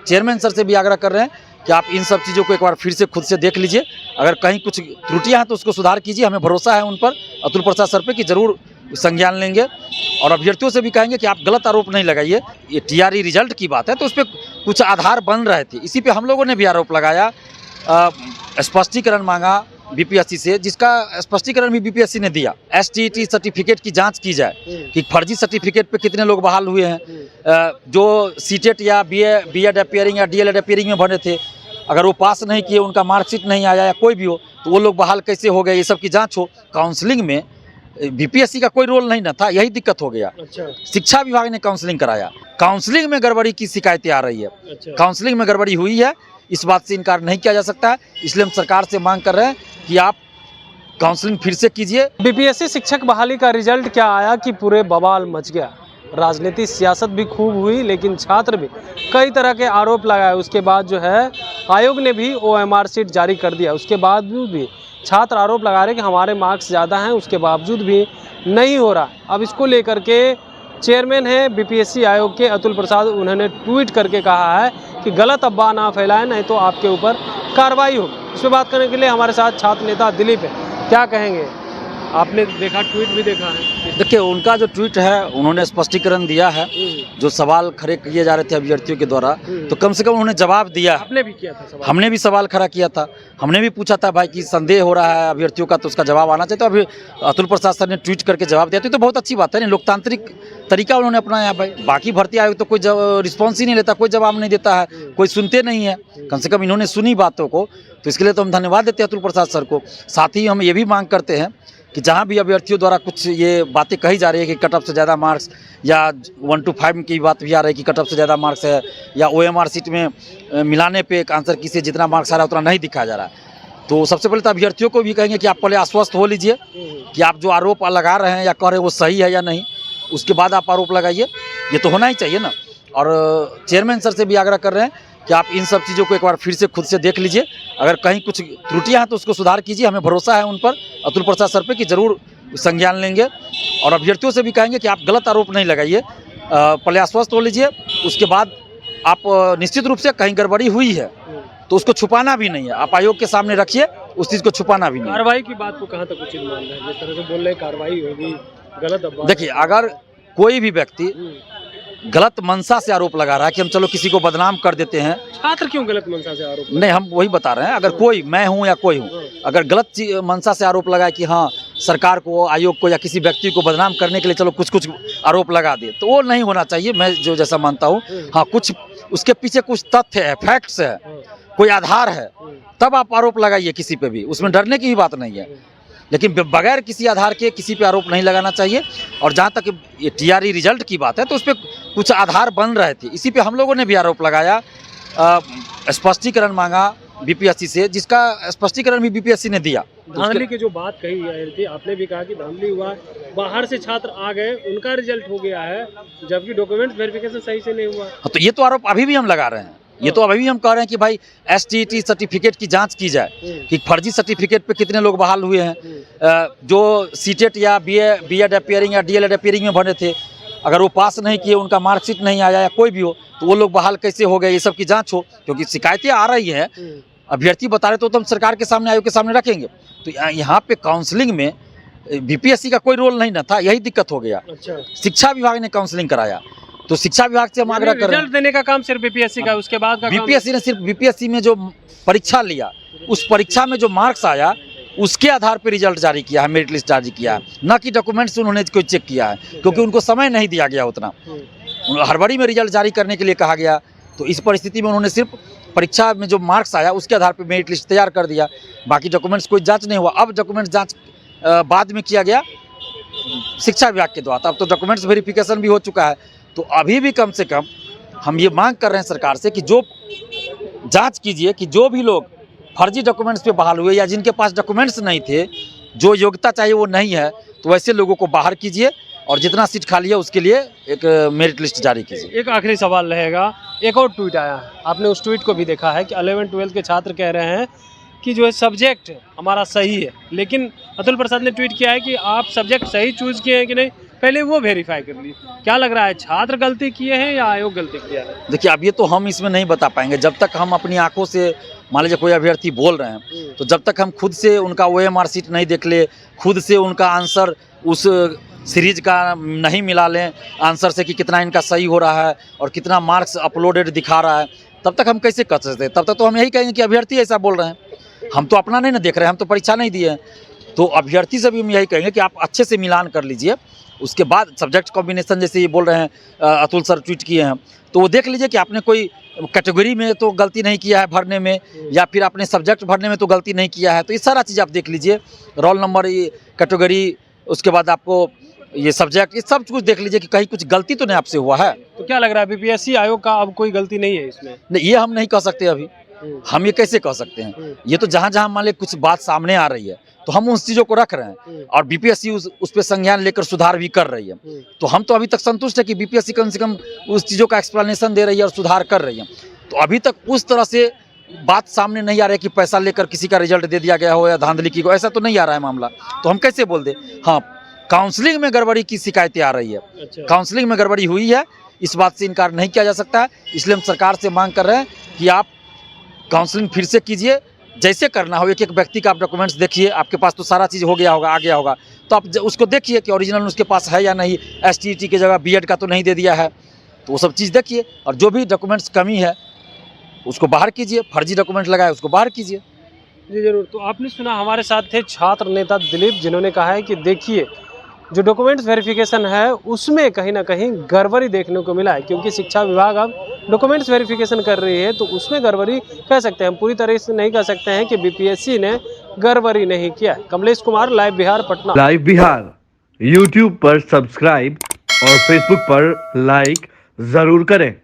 Chairman sir से भी आग्रह कर रहे हैं कि आप इन सब चीज़ों को एक बार फिर से खुद से देख लीजिए। अगर कहीं कुछ त्रुटियां हैं तो उसको सुधार कीजिए। हमें भरोसा है उन पर, अतुल प्रसाद सर पे, कि जरूर संज्ञान लेंगे। और अभ्यर्थियों से भी कहेंगे कि आप गलत आरोप नहीं लगाइए। ये टीआरई रिजल्ट की बात है तो उस पर कुछ आधार बन रहे थे, इसी पे हम लोगों ने भी आरोप लगाया, स्पष्टीकरण मांगा बीपीएससी से, जिसका स्पष्टीकरण भी बीपीएससी ने दिया। एसटीईटी सर्टिफिकेट की जांच की जाए कि फर्जी सर्टिफिकेट पे कितने लोग बहाल हुए हैं। जो सीटेट या बीएड अपीयरिंग या डीएलएड अपीयरिंग में भरे थे, अगर वो पास नहीं किए, उनका मार्कशीट नहीं आया या कोई भी हो, तो वो लोग बहाल कैसे हो गए, ये सब की जाँच हो। काउंसलिंग में बीपीएससी का कोई रोल नहीं न था, यही दिक्कत हो गया। अच्छा। शिक्षा विभाग ने काउंसलिंग कराया, काउंसलिंग में गड़बड़ी की शिकायतें आ रही है। अच्छा। काउंसलिंग में गड़बड़ी हुई है, इस बात से इनकार नहीं किया जा सकता है। इसलिए हम सरकार से मांग कर रहे हैं कि आप काउंसलिंग फिर से कीजिए। बीपीएससी शिक्षक बहाली का रिजल्ट क्या आया कि पूरे बवाल मच गया। राजनीति सियासत भी खूब हुई, लेकिन छात्र भी कई तरह के आरोप लगाए। उसके बाद जो है आयोग ने भी ओएमआर शीट जारी कर दिया। उसके बावजूद भी छात्र आरोप लगा रहे कि हमारे मार्क्स ज़्यादा हैं, उसके बावजूद भी नहीं हो रहा। अब इसको लेकर के चेयरमैन है बीपीएससी आयोग के अतुल प्रसाद, उन्होंने ट्वीट करके कहा है कि गलत अफवाह ना फैलाएं, नहीं तो आपके ऊपर कार्रवाई होगी। इस पर बात करने के लिए हमारे साथ छात्र नेता दिलीप है। क्या कहेंगे? आपने देखा, ट्वीट भी देखा है। देखिए, उनका जो ट्वीट है, उन्होंने स्पष्टीकरण दिया है। जो सवाल खड़े किए जा रहे थे अभ्यर्थियों के द्वारा, तो कम से कम उन्होंने जवाब दिया। आपने भी किया था सवाल? हमने भी सवाल खड़ा किया था। हमने भी पूछा था भाई कि संदेह हो रहा है अभ्यर्थियों का, तो उसका जवाब आना चाहिए। तो अभी अतुल प्रसाद सर ने ट्वीट करके जवाब दिया, तो बहुत अच्छी बात है। लोकतांत्रिक तरीका उन्होंने अपनाया भाई। बाकी भर्ती आयोग तो कोई रिस्पॉन्स ही नहीं लेता, कोई जवाब नहीं देता है, कोई सुनते नहीं है। कम से कम इन्होंने सुनी बातों को, तो इसके लिए तो हम धन्यवाद देते हैं अतुल प्रसाद सर को। साथ ही हम ये भी मांग करते हैं कि जहाँ भी अभ्यर्थियों द्वारा कुछ ये बातें कही जा रही है कि कट ऑफ से ज़्यादा मार्क्स, या 1 to 5 की बात भी आ रही है कि कट ऑफ से ज़्यादा मार्क्स है, या ओएमआर शीट में मिलाने पे एक आंसर की से जितना मार्क्स आ रहा है उतना नहीं दिखाया जा रहा है। तो सबसे पहले तो अभ्यर्थियों को भी कहेंगे कि आप पहले आश्वस्त हो लीजिए कि आप जो आरोप लगा रहे हैं या कह रहे हैं वो सही है या नहीं, उसके बाद आप आरोप लगाइए। ये तो होना ही चाहिए ना। और चेयरमैन सर से भी आग्रह कर रहे हैं कि आप इन सब चीज़ों को एक बार फिर से खुद से देख लीजिए। अगर कहीं कुछ त्रुटियां हैं तो उसको सुधार कीजिए। हमें भरोसा है उन पर, अतुल प्रसाद सर पे, कि जरूर संज्ञान लेंगे। और अभ्यर्थियों से भी कहेंगे कि आप गलत आरोप नहीं लगाइए, पहले आश्वस्त हो लीजिए। उसके बाद आप निश्चित रूप से कहीं गड़बड़ी हुई है तो उसको छुपाना भी नहीं है, आप आयोग के सामने रखिए, उस चीज़ को छुपाना भी नहीं। कार्रवाई की बात को कहाँ तक उचित मान रहे हैं? जिस तरह से बोल रहे कार्रवाई होगी, गलत अफवाह। देखिए, अगर कोई भी व्यक्ति गलत मंशा से आरोप लगा रहा है कि हम चलो किसी को बदनाम कर देते हैं। छात्र क्यों गलत मंशा से आरोप? नहीं, हम वही बता रहे हैं। अगर कोई, मैं हूं या कोई हूं, अगर गलत मंशा से आरोप लगाए कि हाँ सरकार को, आयोग को या किसी व्यक्ति को बदनाम करने के लिए चलो कुछ कुछ आरोप लगा दे, तो वो नहीं होना चाहिए। मैं जो जैसा मानता हूँ, हाँ कुछ उसके पीछे कुछ तथ्य है, फैक्ट्स है, कोई आधार है, तब आप आरोप लगाइए किसी पे भी, उसमें डरने की भी बात नहीं है। लेकिन बगैर किसी आधार के किसी पे आरोप नहीं लगाना चाहिए। और जहाँ तक ये टीआरई रिजल्ट की बात है तो उस पर कुछ आधार बन रहे थे, इसी पे हम लोगों ने भी आरोप लगाया, स्पष्टीकरण मांगा बीपीएससी से, जिसका स्पष्टीकरण भी बीपीएससी ने दिया। धांधली की जो बात कही गई थी, आपने भी कहा कि धांधली हुआ, बाहर से छात्र आ गए, उनका रिजल्ट हो गया है, जबकि डॉक्यूमेंट वेरिफिकेशन सही से नहीं हुआ। तो ये तो आरोप अभी भी हम लगा रहे हैं। ये तो अभी भी हम कह रहे हैं कि भाई एसटीईटी सर्टिफिकेट की जांच की जाए कि फर्जी सर्टिफिकेट पे कितने लोग बहाल हुए हैं। जो सीटेट या बीएड अपीयरिंग या डीएलएड अपीयरिंग में भरे थे, अगर वो पास नहीं किए, उनका मार्कशीट नहीं आया या कोई भी हो, तो वो लोग बहाल कैसे हो गए, ये सब की जांच हो। क्योंकि शिकायतें आ रही हैं, अभ्यर्थी बता रहे तो हम सरकार के सामने, आयोग के सामने रखेंगे। तो यहाँ पे काउंसलिंग में बीपीएससी का कोई रोल नहीं न था, यही दिक्कत हो गया। अच्छा। शिक्षा विभाग ने काउंसलिंग कराया, तो शिक्षा विभाग से हम आग्रह कर रहे हैं। रिजल्ट देने का काम सिर्फ बीपीएससी का, उसके बाद का बीपीएससी ने सिर्फ बीपीएससी में जो परीक्षा लिया, उस परीक्षा में जो मार्क्स आया उसके आधार पर रिजल्ट जारी किया है, मेरिट लिस्ट जारी किया है, न कि डॉक्यूमेंट्स उन्होंने कोई चेक किया है, क्योंकि उनको समय नहीं दिया गया उतना। हड़बड़ी में रिजल्ट जारी करने के लिए कहा गया, तो इस परिस्थिति में उन्होंने सिर्फ परीक्षा में जो मार्क्स आया उसके आधार पर मेरिट लिस्ट तैयार कर दिया, बाकी डॉक्यूमेंट्स कोई जाँच नहीं हुआ। अब डॉक्यूमेंट्स जाँच बाद में किया गया शिक्षा विभाग के द्वारा, अब तो डॉक्यूमेंट्स वेरिफिकेशन भी हो चुका है। तो अभी भी कम से कम हम ये मांग कर रहे हैं सरकार से कि जो जांच कीजिए कि जो भी लोग फर्जी डॉक्यूमेंट्स पे बहाल हुए या जिनके पास डॉक्यूमेंट्स नहीं थे, जो योग्यता चाहिए वो नहीं है, तो वैसे लोगों को बाहर कीजिए और जितना सीट खाली है उसके लिए एक मेरिट लिस्ट जारी कीजिए। एक आखिरी सवाल रहेगा, एक और ट्वीट आया, आपने उस ट्वीट को भी देखा है कि 11-12 के छात्र कह रहे हैं कि जो है सब्जेक्ट हमारा सही है, लेकिन अतुल प्रसाद ने ट्वीट किया है कि आप सब्जेक्ट सही चूज़ किए हैं कि नहीं, पहले वो वेरीफाई कर ली। क्या लग रहा है, छात्र गलती किए हैं या आयोग गलती किया है? देखिए अब ये तो हम इसमें नहीं बता पाएंगे जब तक हम अपनी आंखों से, मान लीजिए कोई अभ्यर्थी बोल रहे हैं तो जब तक हम खुद से उनका OMR शीट नहीं देख ले, खुद से उनका आंसर उस सीरीज का नहीं मिला लें आंसर से कि कितना इनका सही हो रहा है और कितना मार्क्स अपलोडेड दिखा रहा है, तब तक हम कैसे कर सकते हैं? तब तक तो हम यही कहेंगे कि अभ्यर्थी ऐसा बोल रहे हैं। हम तो अपना नहीं ना देख रहे हैं, हम तो परीक्षा नहीं दिए हैं। तो अभ्यर्थी से भी हम यही कहेंगे कि आप अच्छे से मिलान कर लीजिए, उसके बाद सब्जेक्ट कॉम्बिनेशन जैसे ये बोल रहे हैं अतुल सर ट्वीट किए हैं, तो वो देख लीजिए कि आपने कोई कैटेगरी में तो गलती नहीं किया है भरने में, या फिर आपने सब्जेक्ट भरने में तो गलती नहीं किया है। तो ये सारा चीज़ आप देख लीजिए, रोल नंबर, ये कैटेगरी, उसके बाद आपको ये सब्जेक्ट, ये सब कुछ देख लीजिए कि कहीं कुछ गलती तो नहीं आपसे हुआ है। तो क्या लग रहा है, बीपीएससी आयोग का अब कोई गलती नहीं है इसमें? नहीं, ये हम नहीं कह सकते अभी। हम ये कैसे कह सकते हैं? ये तो जहाँ जहाँ मान लीजिए कुछ बात सामने आ रही है तो हम उस चीज़ों को रख रहे हैं और बीपीएससी उस पर संज्ञान लेकर सुधार भी कर रही है। तो हम तो अभी तक संतुष्ट है कि बीपीएससी कम से कम उस चीज़ों का एक्सप्लेनेशन दे रही है और सुधार कर रही है। तो अभी तक उस तरह से बात सामने नहीं आ रही है कि पैसा लेकर किसी का रिजल्ट दे दिया गया हो या धांधली की हो, ऐसा तो नहीं आ रहा है मामला। तो हम कैसे बोल दें? हाँ, काउंसलिंग में गड़बड़ी की शिकायतें आ रही है। अच्छा। काउंसलिंग में गड़बड़ी हुई है, इस बात से इनकार नहीं किया जा सकता है। इसलिए हम सरकार से मांग कर रहे हैं कि आप काउंसलिंग फिर से कीजिए, जैसे करना हो। एक एक व्यक्ति का आप डॉक्यूमेंट्स देखिए, आपके पास तो सारा चीज़ हो गया होगा, आ गया होगा, तो आप उसको देखिए कि ओरिजिनल उसके पास है या नहीं। STET की जगह BED का तो नहीं दे दिया है, तो वो सब चीज़ देखिए और जो भी डॉक्यूमेंट्स कमी है उसको बाहर कीजिए, फर्जी डॉक्यूमेंट लगाए उसको बाहर कीजिए। जी जरूर। तो आपने सुना, हमारे साथ थे छात्र नेता दिलीप, जिन्होंने कहा है कि देखिए जो डॉक्यूमेंट्स वेरिफिकेशन है उसमें कहीं ना कहीं गड़बड़ी देखने को मिला है, क्योंकि शिक्षा विभाग अब डॉक्यूमेंट्स वेरिफिकेशन कर रही है, तो उसमें गड़बड़ी कह सकते हैं। हम पूरी तरह से नहीं कह सकते हैं कि बीपीएससी ने गड़बड़ी नहीं किया है। Kamlesh Kumar, live Bihar, Patna. Live Bihar YouTube पर सब्सक्राइब और फेसबुक पर लाइक जरूर करें।